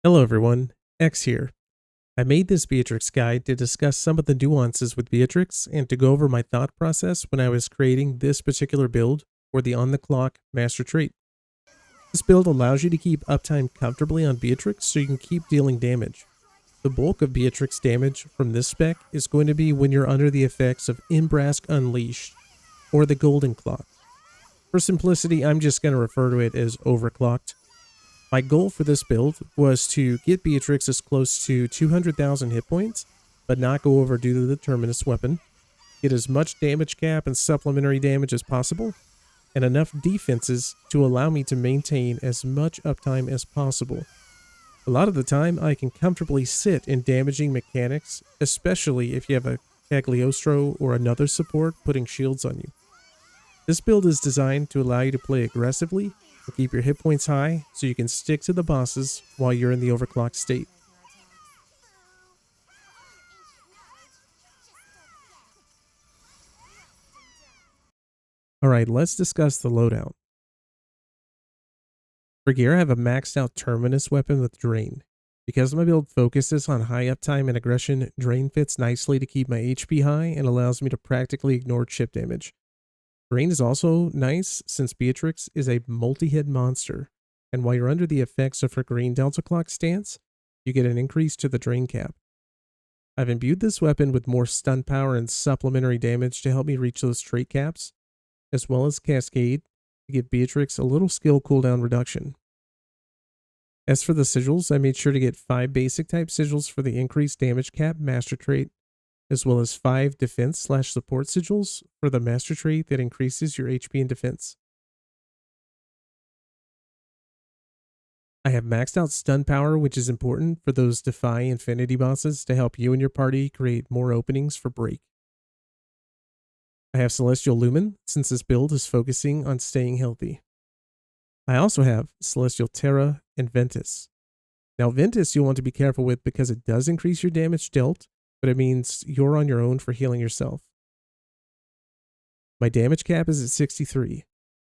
Hello everyone, X here. I made this Beatrix guide to discuss some of the nuances with Beatrix and to go over my thought process when I was creating this particular build for the on-the-clock master trait. This build allows you to keep uptime comfortably on Beatrix so you can keep dealing damage. The bulk of Beatrix damage from this spec is going to be when you're under the effects of Imbrask Unleashed or the Golden Clock. For simplicity, I'm just going to refer to it as overclocked. My goal for this build was to get Beatrix as close to 200,000 hit points, but not go over due to the Terminus weapon, get as much damage cap and supplementary damage as possible, and enough defenses to allow me to maintain as much uptime as possible. A lot of the time, I can comfortably sit in damaging mechanics, especially if you have a Cagliostro or another support putting shields on you. This build is designed to allow you to play aggressively and keep your hit points high so you can stick to the bosses while you're in the overclocked state. Alright, let's discuss the loadout. For gear, I have a maxed out Terminus weapon with Drain. Because my build focuses on high uptime and aggression, Drain fits nicely to keep my HP high and allows me to practically ignore chip damage. Drain is also nice since Beatrix is a multi-hit monster, and while you're under the effects of her green Delta Clock stance, you get an increase to the Drain cap. I've imbued this weapon with more stun power and supplementary damage to help me reach those trait caps, as well as Cascade to give Beatrix a little skill cooldown reduction. As for the sigils, I made sure to get 5 basic type sigils for the increased damage cap master trait, as well as 5 defense/support sigils for the master trait that increases your HP and defense. I have maxed out stun power, which is important for those Defy Infinity bosses to help you and your party create more openings for break. I have Celestial Lumen, since this build is focusing on staying healthy. I also have Celestial Terra and Ventus. Now Ventus you'll want to be careful with because it does increase your damage dealt, but it means you're on your own for healing yourself. My damage cap is at 63.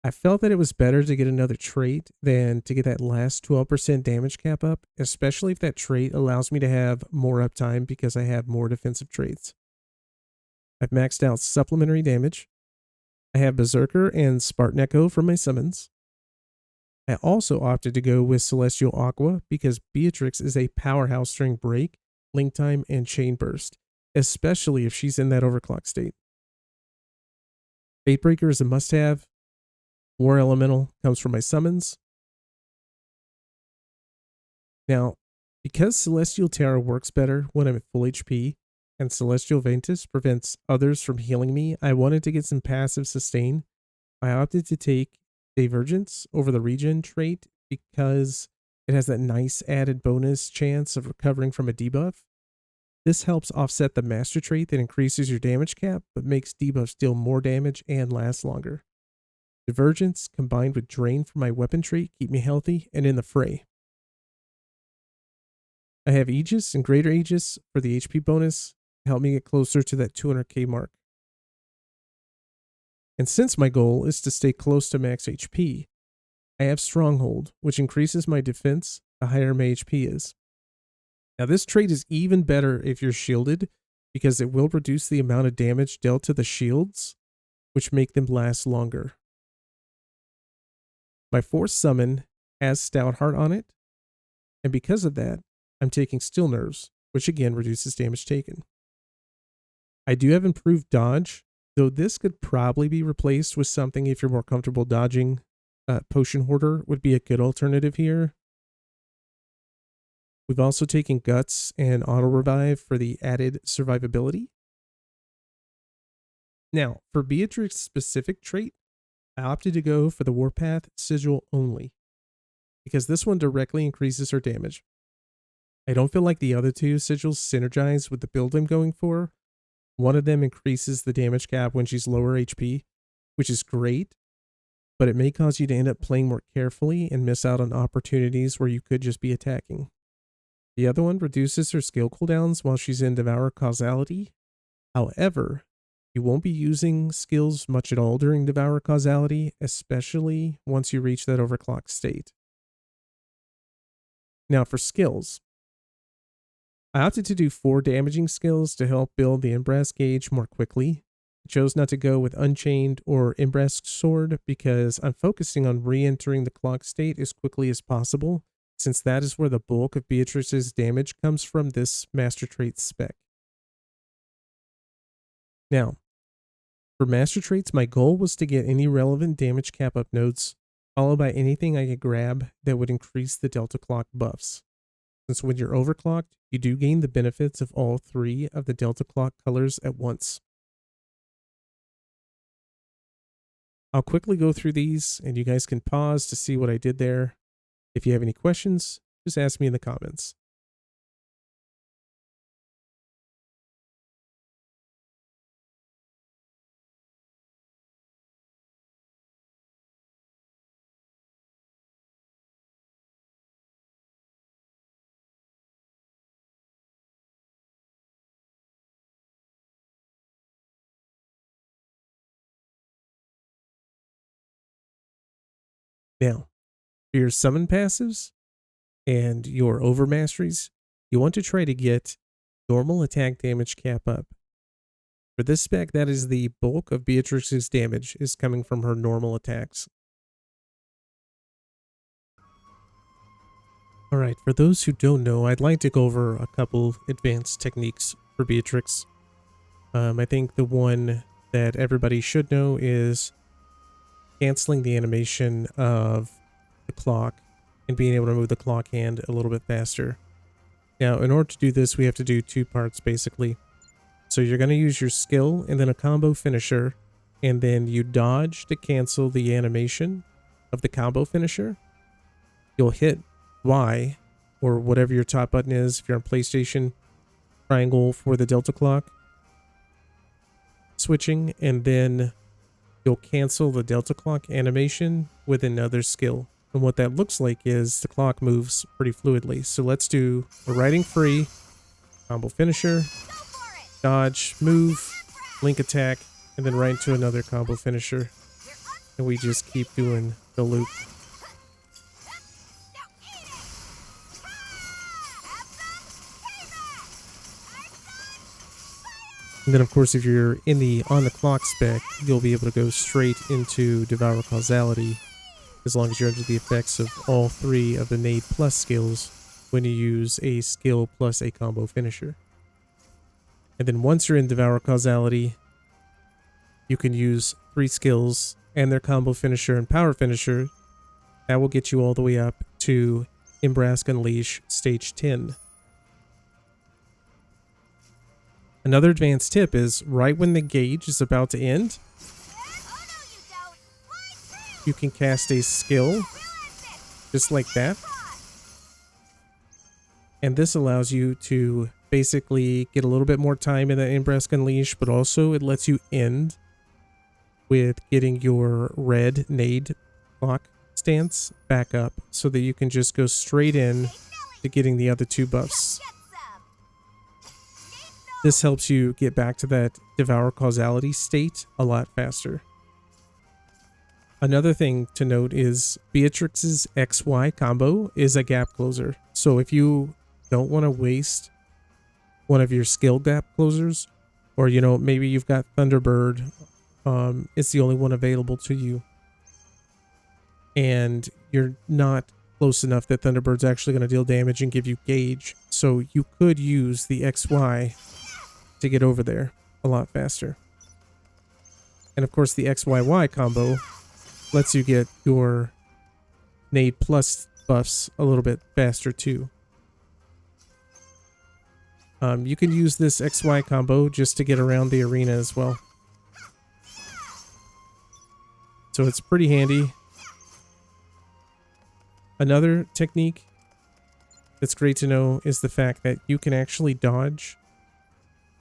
I felt that it was better to get another trait than to get that last 12% damage cap up, especially if that trait allows me to have more uptime because I have more defensive traits. I've maxed out supplementary damage. I have Berserker and Spartan Echo for my summons. I also opted to go with Celestial Aqua because Beatrix is a powerhouse during break, link time, and chain burst, especially if she's in that overclock state. Fatebreaker is a must-have. War Elemental comes from my summons. Now, because Celestial Terra works better when I'm at full HP, and Celestial Ventus prevents others from healing me, I wanted to get some passive sustain. I opted to take Divergence over the regen trait because it has that nice added bonus chance of recovering from a debuff. This helps offset the master trait that increases your damage cap, but makes debuffs deal more damage and last longer. Divergence combined with Drain for my weapon trait keep me healthy and in the fray. I have Aegis and Greater Aegis for the HP bonus to help me get closer to that 200k mark. And since my goal is to stay close to max HP, I have Stronghold, which increases my defense the higher my HP is. Now this trait is even better if you're shielded because it will reduce the amount of damage dealt to the shields, which make them last longer. My fourth summon has Stoutheart on it, and because of that, I'm taking Still Nerves, which again reduces damage taken. I do have improved dodge, though this could probably be replaced with something if you're more comfortable dodging. Potion Hoarder would be a good alternative here. We've also taken Guts and Autorevive for the added survivability. Now, for Beatrix's specific trait, I opted to go for the Warpath Sigil only, because this one directly increases her damage. I don't feel like the other two sigils synergize with the build I'm going for. One of them increases the damage cap when she's lower HP, which is great, but it may cause you to end up playing more carefully and miss out on opportunities where you could just be attacking. The other one reduces her skill cooldowns while she's in Devour Causality. However, you won't be using skills much at all during Devour Causality, especially once you reach that overclock state. Now for skills. I opted to do 4 damaging skills to help build the Embrace gauge more quickly. I chose not to go with Unchained or Embrace Sword because I'm focusing on re-entering the clock state as quickly as possible, since that is where the bulk of Beatrix's damage comes from this master trait spec. Now, for master traits, my goal was to get any relevant damage cap up nodes, followed by anything I could grab that would increase the delta clock buffs. Since when you're overclocked, you do gain the benefits of all 3 of the delta clock colors at once. I'll quickly go through these, and you guys can pause to see what I did there. If you have any questions, just ask me in the comments. Now, for your summon passives and your overmasteries, you want to try to get normal attack damage cap up. For this spec, that is the bulk of Beatrix's damage is coming from her normal attacks. Alright, for those who don't know, I'd like to go over a couple advanced techniques for Beatrix. I think the one that everybody should know is canceling the animation of the clock and being able to move the clock hand a little bit faster. Now, in order to do this, we have to do 2 parts basically. So you're going to use your skill and then a combo finisher, and then you dodge to cancel the animation of the combo finisher. You'll hit Y, or whatever your top button is if you're on PlayStation, triangle for the delta clock switching, and then you'll cancel the delta clock animation with another skill. And what that looks like is the clock moves pretty fluidly. So let's do a riding free, combo finisher, dodge, move, link attack, and then right into another combo finisher. And we just keep doing the loop. And then, of course, if you're in the on the clock spec, you'll be able to go straight into Devour Causality as long as you're under the effects of all 3 of the Nade Plus skills when you use a skill plus a combo finisher. And then once you're in Devour Causality, you can use 3 skills and their combo finisher and power finisher. That will get you all the way up to Embrace Unleash Stage 10. Another advanced tip is right when the gauge is about to end, you can cast a skill just like that. And this allows you to basically get a little bit more time in the Embrace Unleash, but also it lets you end with getting your red Nade clock stance back up so that you can just go straight in to getting the other 2 buffs. This helps you get back to that Devour Causality state a lot faster. Another thing to note is Beatrix's XY combo is a gap closer. So if you don't want to waste one of your skill gap closers, or maybe you've got Thunderbird, it's the only one available to you, and you're not close enough that Thunderbird's actually going to deal damage and give you gauge, so you could use the XY to get over there a lot faster. And of course the XYY combo lets you get your Nade Plus buffs a little bit faster too. You can use this XY combo just to get around the arena as well. So it's pretty handy. Another technique that's great to know is the fact that you can actually dodge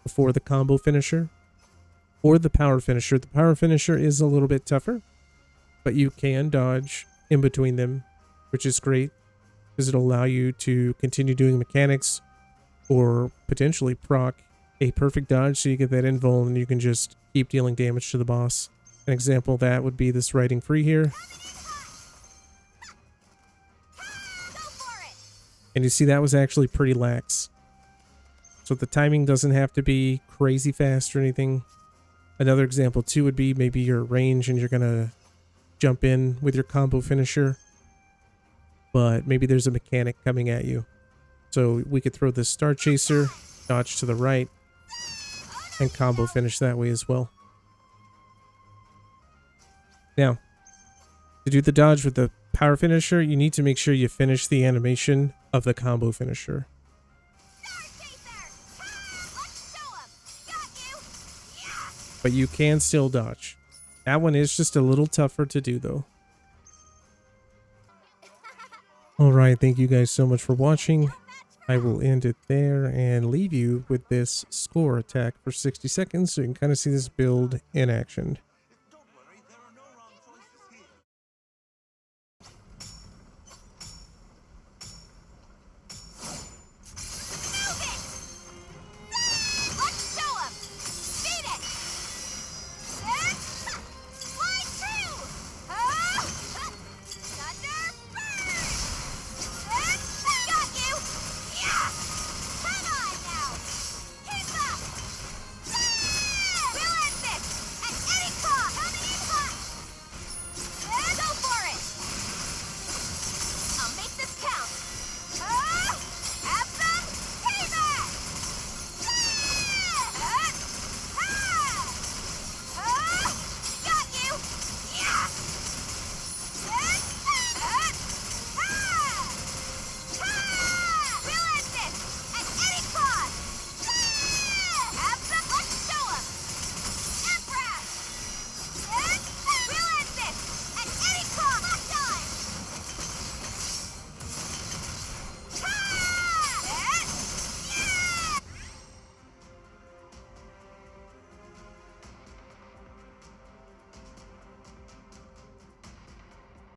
before the combo finisher or the power finisher. The power finisher is a little bit tougher, but you can dodge in between them, which is great because it'll allow you to continue doing mechanics or potentially proc a perfect dodge so you get that invul and you can just keep dealing damage to the boss. An example of that would be this riding free here. And you see that was actually pretty lax. So the timing doesn't have to be crazy fast or anything. Another example too would be maybe your range and you're gonna jump in with your combo finisher, but maybe there's a mechanic coming at you. So we could throw this Star Chaser, dodge to the right, and combo finish that way as well. Now, to do the dodge with the power finisher, you need to make sure you finish the animation of the combo finisher. But you can still dodge. That one is just a little tougher to do though. Alright, thank you guys so much for watching. I will end it there and leave you with this score attack for 60 seconds so you can kind of see this build in action.